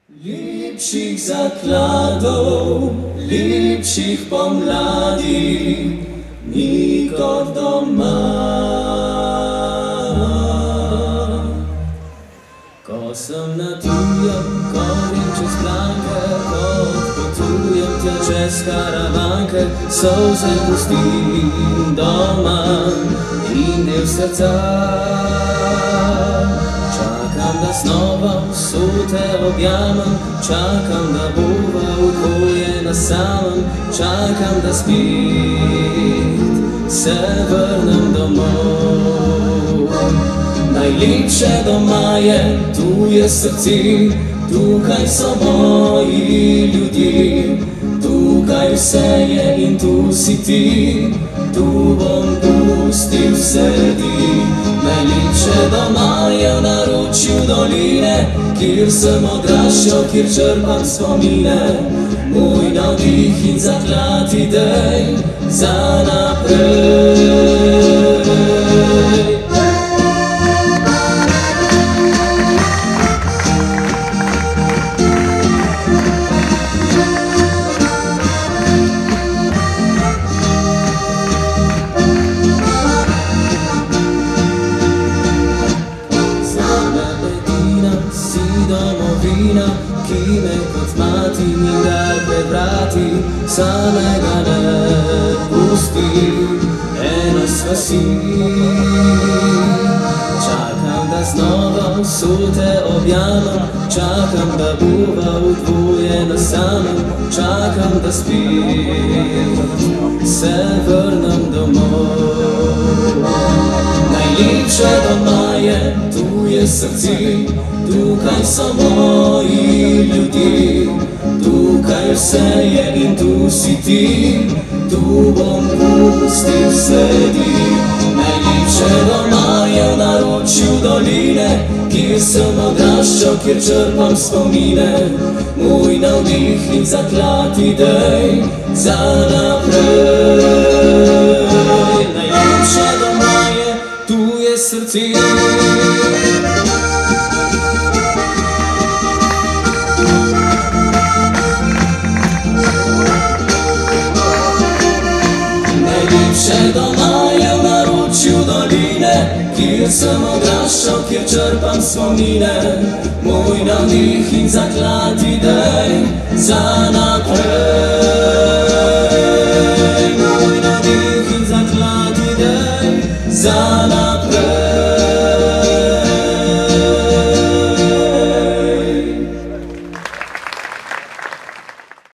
Lepših zakladov, lepših pomladi, ni kot doma. Ko sem na tujem, ko grem čez planke, ko odpotujem tja čez karavanke, solze pustim doma in del srca. Čakam, da znova vsote objamem, čakam, da bova oboje na samem, čakam, da spet se vrnem domov. Najlepše doma je, tu je srce, tukaj so moji ljudje, tukaj vse je in tu si ti, tu bom pustil sredi. Najlepše doma je v naročju doline, kjer sem odraščal, kjer črpam spomine, moj navdih in zaklad idej za naprej. Domovina, ki me kot mati ni dar pred vrati, samega ne pusti, eno sva si. Čakam, da znova vsote objamem, čakam, da bova dvoje na samem, čakam, da spet se vrnem domov. Najlepše doma je, tu je srce, tukaj so moji ljudje, tukaj vse je in tu si ti, tu bom pustil sledi. Najlepše doma je v naročju doline, kjer sem odraščal, kjer črpam spomine, moj navdih in zaklad idej za naprej. Najlepše doma je, tu je srce. Najlepše doma je v naročju doline, kjer sem odraščal, kjer črpam spomine, moj navdih in zaklad idej za naprej.